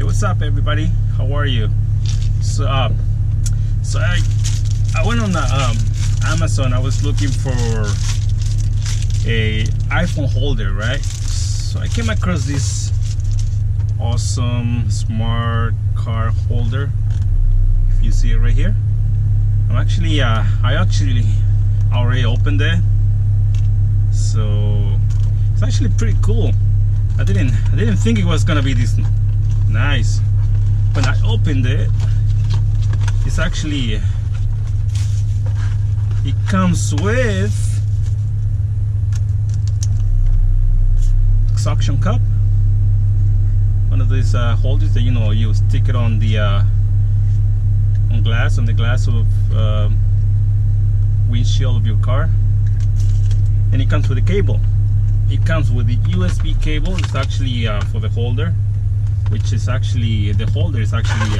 what's up, everybody? How are you? So I went on Amazon. I was looking for a iPhone holder, right? So I came across this awesome smart car holder. If you see it right here, I actually already opened it. So it's actually pretty cool. I didn't think it was gonna be this nice. When I opened it, it's actually, it comes with suction cup, one of these holders that you stick it on the glass of windshield of your car, and it comes with a cable. It comes with the USB cable. It's actually for the holder, which is actually, the holder is actually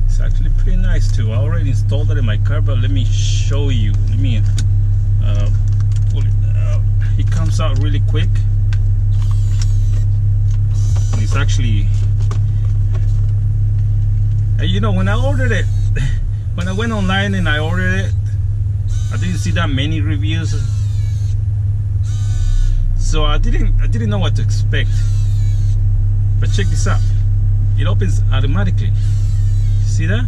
it's actually pretty nice too. I already installed it in my car, but let me show you. Let me pull it out. It comes out really quick, and it's actually, when I ordered it, when I went online and I ordered it, I didn't see that many reviews, so I didn't know what to expect. But check this out. It opens automatically. See that?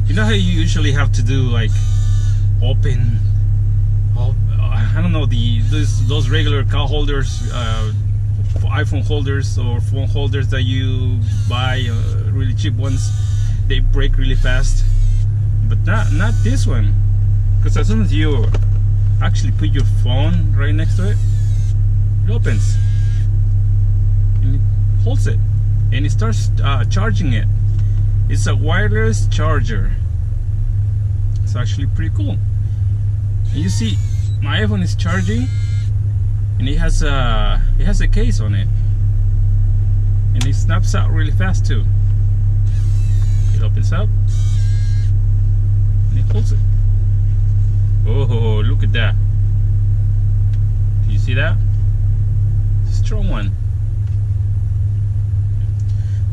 You know how you usually have to do, like, open, I don't know, those regular car holders, iPhone holders or phone holders that you buy, really cheap ones, they break really fast. But not this one, because as soon as you actually put your phone right next to it, it opens and it holds it, and it starts charging it. It's a wireless charger. It's actually pretty cool. And you see, my iPhone is charging, and it has a case on it, and it snaps out really fast too. It opens up and it holds it. Oh, look at that. Do you see that? It's a strong one.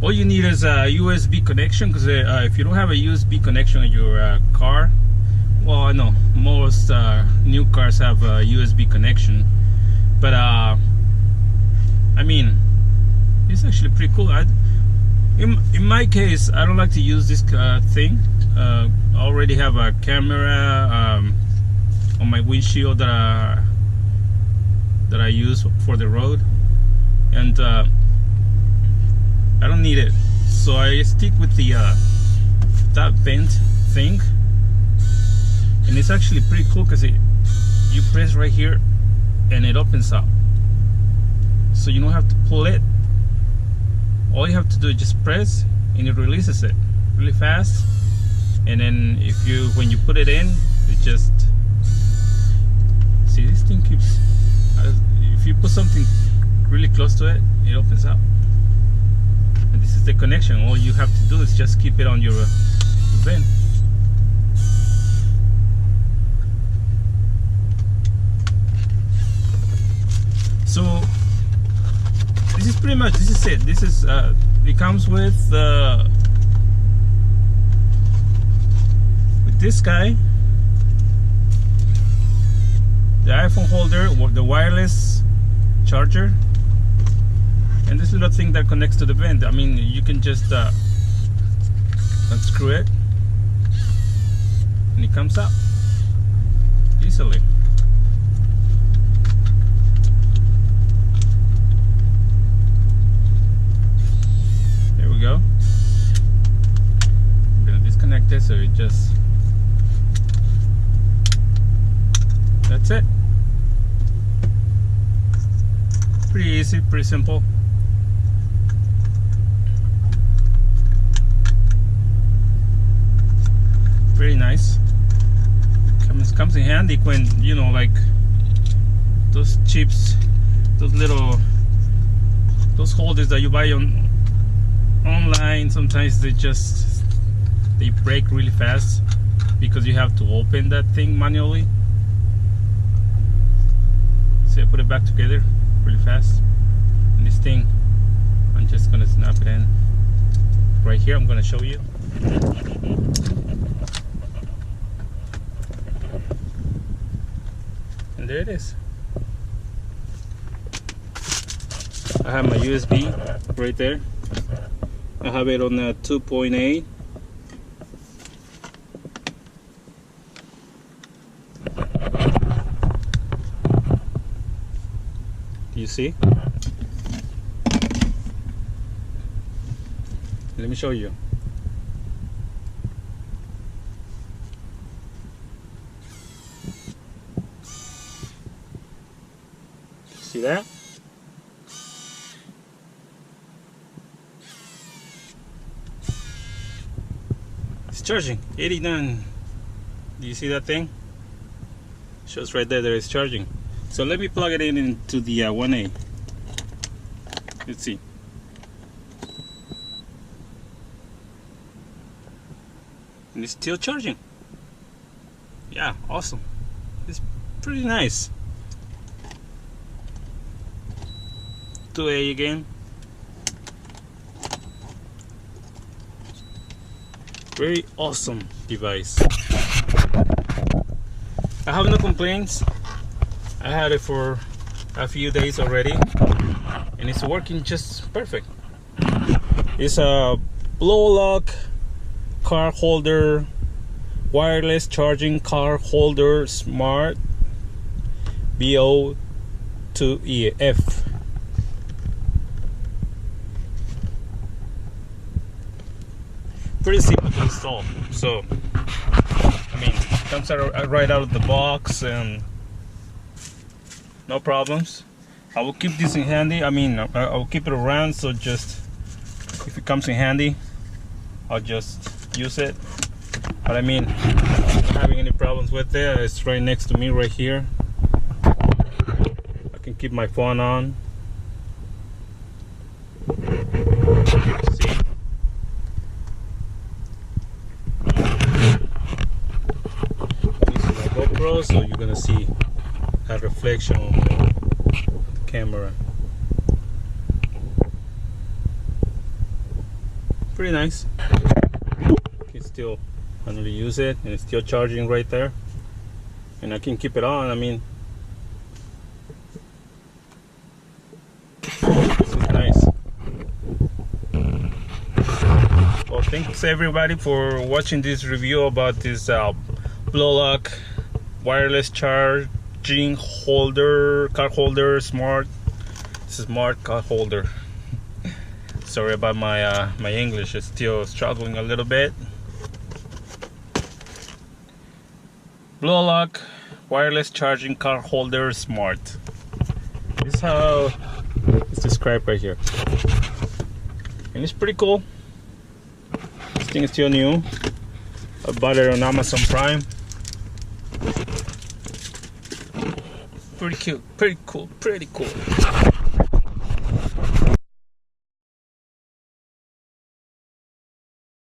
All you need is a USB connection, because if you don't have a USB connection in your car, well, I know most new cars have a USB connection, but I mean, it's actually pretty cool. In my case, I don't like to use this thing. I already have a camera on my windshield that I use for the road, and I don't need it, so I stick with the that vent thing, and it's actually pretty cool because you press right here and it opens up, so you don't have to pull it. All you have to do is just press and it releases it really fast. And then when you put it in, it just, see, this thing keeps, if you put something really close to it, it opens up. And this is the connection. All you have to do is just keep it on your vent. So this is pretty much, this is it. This is it comes with this guy, the iPhone holder, the wireless charger, and this little thing that connects to the vent. I mean, you can just unscrew it and it comes out easily. There we go. I'm gonna disconnect it, so it just, that's it. Pretty easy, pretty simple. Very nice. Comes in handy when, like those chips, those holders that you buy online. Sometimes they break really fast because you have to open that thing manually. So I put it back together really fast, and this thing I'm just gonna snap it in right here. I'm gonna show you. And there it is. I have my USB right there. I have it on 2.8. Do you see? Let me show you. See that? It's charging. 89. Do you see that thing? Shows right there that it's charging. So let me plug it in into the 1A. Let's see. And it's still charging. Yeah, awesome. It's pretty nice. 2A again. Very awesome device. I have no complaints. I had it for a few days already and it's working just perfect. It's a Blaulock car holder, wireless charging car holder, Smart B02F. Pretty simple to install. So, I mean, it comes out right out of the box and no problems. I will keep this in handy. I mean, I will keep it around, so just if it comes in handy, I'll just use it. But I mean, I'm not having any problems with it. It's right next to me right here. I can keep my phone on. See? This is my GoPro, so you're gonna see a reflection on the camera. Pretty nice. You can still manually use it, and it's still charging right there. And I can keep it on. I mean, this is nice. Well, thanks everybody for watching this review about this Blaulock wireless charging holder, car holder, smart car holder. Sorry about my my English is still struggling a little bit. Blaulock wireless charging car holder, smart. This is how it's described right here, and it's pretty cool. This thing is still new. I bought it on Amazon Prime. Pretty cute, pretty cool, pretty cool.